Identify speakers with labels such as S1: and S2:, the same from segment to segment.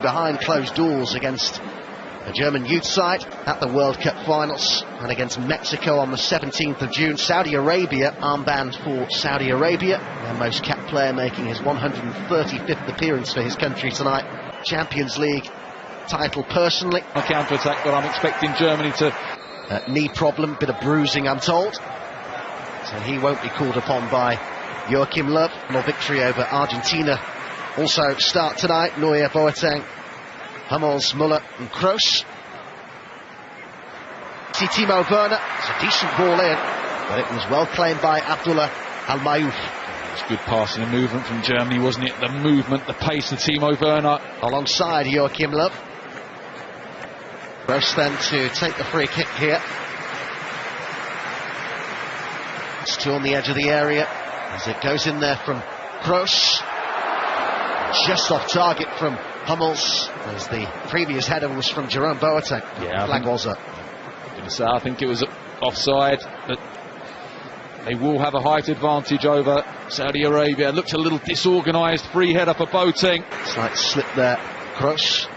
S1: behind closed doors against a German youth side at the World Cup finals, and against Mexico on the 17th of June. Saudi Arabia, armband for Saudi Arabia, their most capped player making his 135th appearance for his country tonight. Champions League title personally.
S2: A counter-attack, but I'm expecting Germany to...
S1: knee problem, bit of bruising I'm told, so he won't be called upon by Joachim Löw. No victory over Argentina. Also start tonight, Neuer, Boateng, Hummels, Müller and Kroos. See Timo Werner, it's a decent ball in, but it was well claimed by Abdullah Al-Mayouf.
S2: It was good passing and movement from Germany, wasn't it? The movement, the pace of Timo Werner.
S1: Alongside Joachim Löw. Kroos then to take the free kick here. It's two on the edge of the area as it goes in there from Kroos. Just off target from Hummels, as the previous header was from Jerome Boateng.
S2: Yeah,
S1: flag was up.
S2: I think it was offside, but they will have a height advantage over Saudi Arabia. It looked a little disorganised. Free header for Boateng.
S1: Slight slip there. Kroos.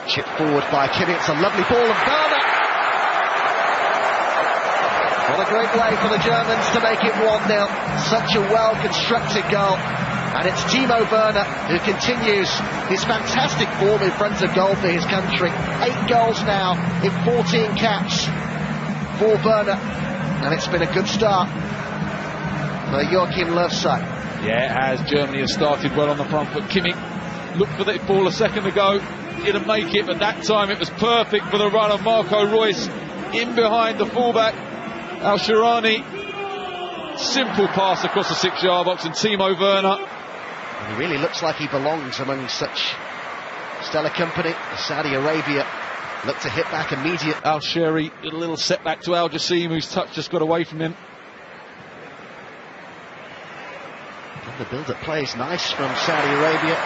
S1: Chip forward by Kimmich. It's a lovely ball, and Werner. What a great way for the Germans to make it 1-0. Such a well-constructed goal. And it's Timo Werner who continues his fantastic form in front of goal for his country. 8 goals now in 14 caps for Werner. And it's been a good start for Joachim Löw's side.
S2: Yeah, it has. Germany has started well on the front foot. Kimmich looked for that ball a second ago. Didn't make it, but that time it was perfect for the run of Marco Reus in behind the fullback Al-Shirani. Simple pass across the 6-yard box, and Timo Werner.
S1: And he really looks like he belongs among such stellar company. Saudi Arabia look to hit back immediate.
S2: Al-Shiri did a little setback to Al Jassim, whose touch just got away from him.
S1: And the build-up play is nice from Saudi Arabia.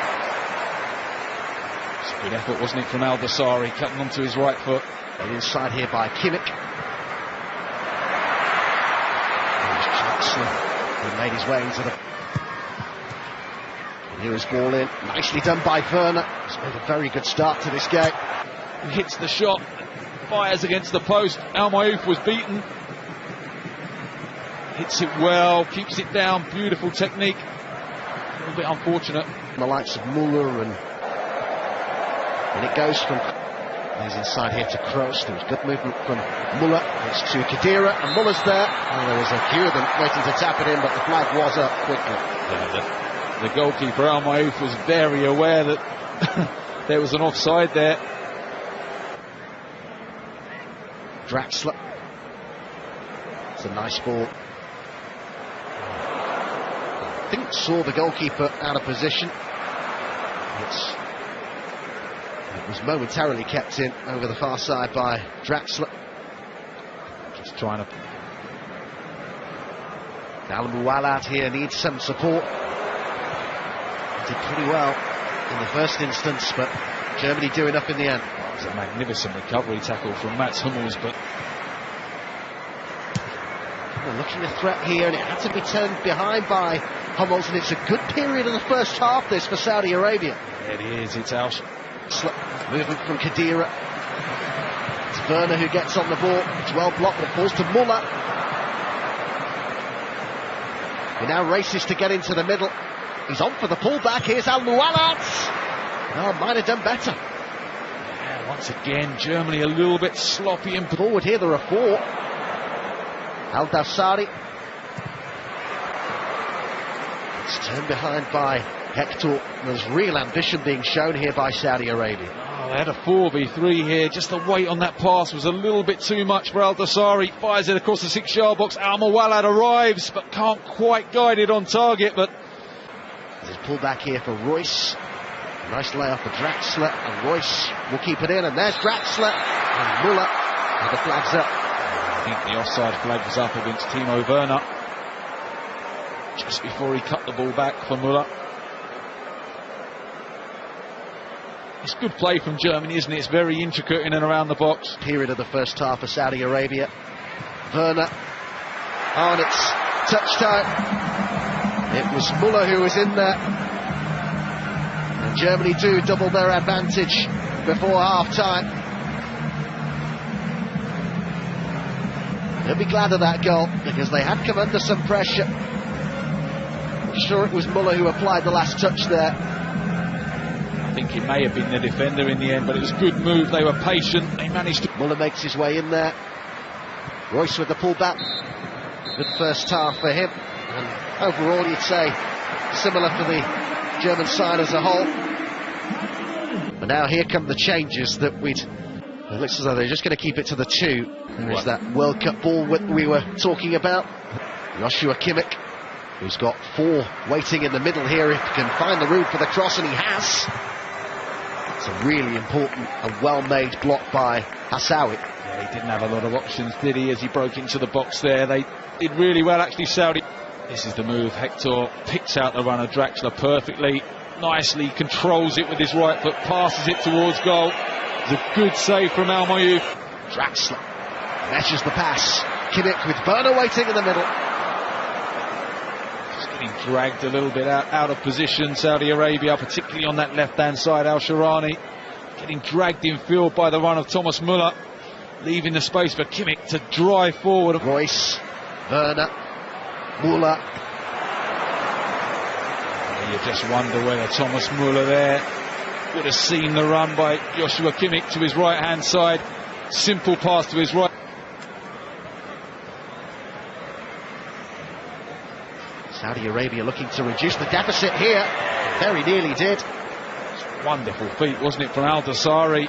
S2: It's a good effort, wasn't it, from Al Dasari, cutting onto his right foot.
S1: And inside here by Kimmich. He made his way into the... And here is ball in. Nicely done by Werner. He's made a very good start to this game.
S2: He hits the shot, fires against the post. Al-Mayouf was beaten. Hits it well, keeps it down. Beautiful technique. A little bit unfortunate.
S1: The likes of Müller, and it goes from... He's inside here to Kroos. There was good movement from Müller. It's to Khedira, and Muller's there. And there was a few of them waiting to tap it in, but the flag was up quickly.
S2: Yeah, the goalkeeper Al-Mayouf was very aware that there was an offside there.
S1: Draxler. It's a nice ball. I think saw the goalkeeper out of position. It was momentarily kept in over the far side by Draxler.
S2: Just trying to...
S1: Al-Muwalad here needs some support. Did pretty well in the first instance, but Germany do enough in the end.
S2: It was a magnificent recovery tackle from Mats Hummels, but...
S1: They're looking a threat here, and it had to be turned behind by Hummels, and it's a good period of the first half, this, for Saudi Arabia.
S2: It is, it's Al...
S1: Movement from Khedira. It's Werner who gets on the ball. It's well blocked, but it falls to Müller. He now races to get into the middle. He's on for the pullback. Here's Al-Muwalad. Oh, might have done better.
S2: Yeah, once again, Germany a little bit sloppy and
S1: forward here. There are 4. Al-Dasari. It's turned behind by Hector. There's real ambition being shown here by Saudi Arabia.
S2: Oh, they had a 4v3 here. Just the weight on that pass was a little bit too much for Al-Dasari. Fires it across the 6-yard box. Al-Muwalad arrives, but can't quite guide it on target. But
S1: there's a pullback here for Reus. Nice layoff for Draxler, and Reus will keep it in. And there's Draxler and Müller. And the flag's up.
S2: I think the offside flag was up against Timo Werner just before he cut the ball back for Müller. It's good play from Germany, isn't it? It's very intricate in and around the box.
S1: Period of the first half for Saudi Arabia. Werner. Oh, and it's touch time. It was Müller who was in there. And Germany do double their advantage before half-time. They'll be glad of that goal because they had come under some pressure. I'm sure it was Muller who applied the last touch there.
S2: I think it may have been the defender in the end, but it was a good move. They were patient. They managed to...
S1: Muller makes his way in there. Royce with the pullback. Good first half for him. And overall, you'd say, similar for the German side as a whole. But now here come the changes that it looks as though they're just going to keep it to the 2. There is that World Cup ball we were talking about. Joshua Kimmich, who's got 4 waiting in the middle here, if he can find the route for the cross, and he has. It's a really important and well-made block by Hassawi.
S2: Yeah, he didn't have a lot of options, did he, as he broke into the box there. They did really well, actually, Saudi. This is the move. Hector picks out the runner, Draxler, perfectly, nicely, controls it with his right foot, passes it towards goal. It's a good save from Al Mayouf.
S1: Draxler measures the pass. Kimmich with Werner waiting in the middle.
S2: Just getting dragged a little bit out of position, Saudi Arabia, particularly on that left-hand side. Al-Sharani getting dragged in field by the run of Thomas Muller, leaving the space for Kimmich to drive forward.
S1: Royce, Werner, Muller.
S2: You just wonder whether Thomas Muller there would have seen the run by Joshua Kimmich to his right-hand side. Simple pass to his right.
S1: Saudi Arabia looking to reduce the deficit here. Very nearly did.
S2: Wonderful feet, wasn't it, from Al Dasari?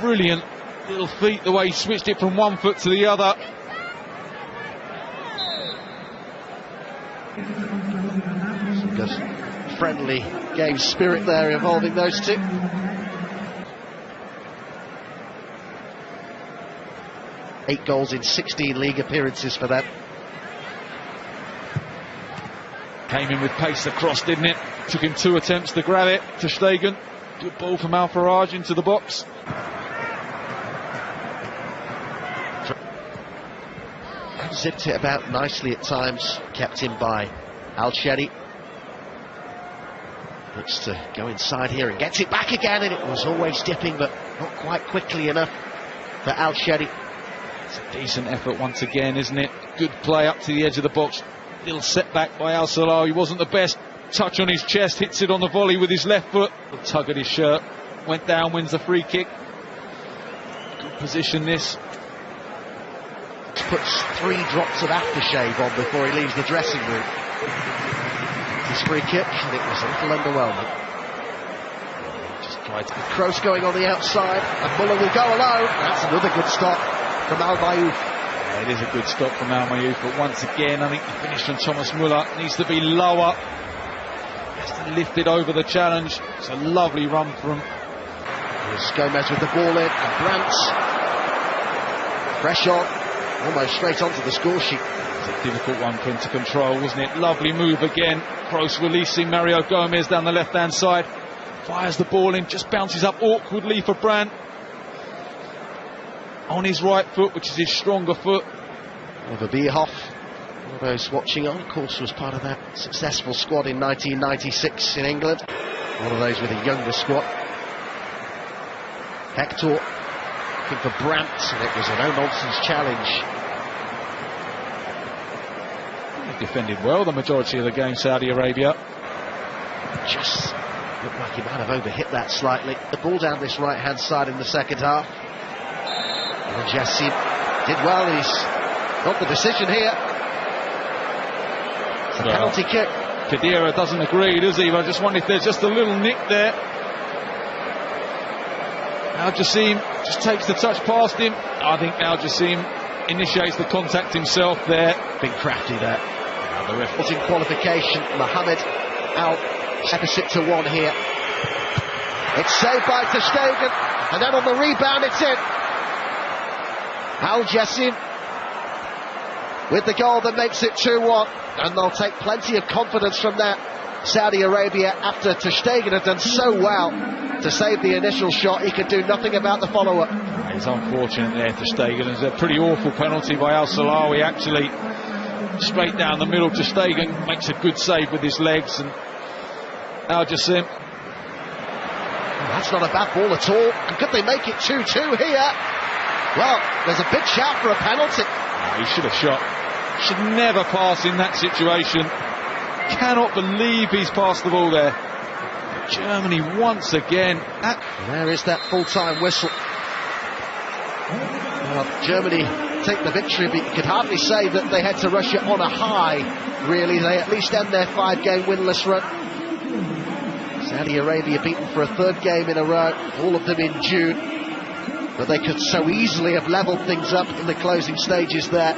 S2: Brilliant little feet, the way he switched it from one foot to the other.
S1: Some good friendly game spirit there involving those two. Eight goals in 16 league appearances for them.
S2: Came in with pace across, didn't it? Took him 2 attempts to grab it. Ter Stegen. Good ball from Al Faraj into the box.
S1: Zipped it about nicely at times, kept in by Al-Shedi. Looks to go inside here and gets it back again, and it was always dipping, but not quite quickly enough for Al-Shedi.
S2: It's a decent effort once again, isn't it? Good play up to the edge of the box. Little setback by Al Salah. He wasn't the best. Touch on his chest, hits it on the volley with his left foot. A tug at his shirt, went down, wins the free kick. Good position this.
S1: Puts 3 drops of aftershave on before he leaves the dressing room. His free kick, and it was a little underwhelming. Just tried to... Kroos going on the outside, and Muller will go alone. That's another good stop from Al Mayouf.
S2: Yeah, it is a good stop from Al Mayouf, but once again, I think the finish from Thomas Muller needs to be lower. Has to lift it over the challenge. It's a lovely run from...
S1: Here's Gomez with the ball in, and Brandt. Fresh on. Almost straight onto the score sheet.
S2: It's a difficult one for him to control, wasn't it? Lovely move again. Kroos releasing Mario Gomez down the left-hand side. Fires the ball in, just bounces up awkwardly for Brandt. On his right foot, which is his stronger foot.
S1: Oliver Bierhoff, all those watching on, of course, was part of that successful squad in 1996 in England. One of those with a younger squad. Hector looking for Brandt, and it was a no-nonsense challenge.
S2: Defended well the majority of the game, Saudi Arabia.
S1: Just looked like he might have overhit that slightly. The ball down this right-hand side in the second half. And Jassim did well, and he's got the decision here. It's a penalty kick.
S2: Khedira doesn't agree, does he? I just wonder if there's just a little nick there. Al Jassim just takes the touch past him. I think Al Jassim initiates the contact himself there.
S1: Big crafty there. The ref was in qualification. Mohamed Al deficit to 1 here. It's saved by Ter Stegen, and then on the rebound it's in. Al Jassim with the goal that makes it 2-1, and they'll take plenty of confidence from that. Saudi Arabia, after Ter Stegen had done so well to save the initial shot, he could do nothing about the follow-up.
S2: It's unfortunate there, Ter Stegen. It's a pretty awful penalty by Al Salawi, actually. Straight down the middle, Ter Stegen makes a good save with his legs, and Al Jassim
S1: That's not a bad ball at all. And could they make it 2-2 here? Well, there's a big shout for a penalty.
S2: He should have shot. Should never pass in that situation. Cannot believe he's passed the ball there. Germany once again.
S1: There is that full-time whistle. Well, Germany take the victory, but you could hardly say that they had to rush it on a high, really. They at least end their 5-game winless run. Saudi Arabia beaten for a 3rd game in a row, all of them in June. But they could so easily have levelled things up in the closing stages there.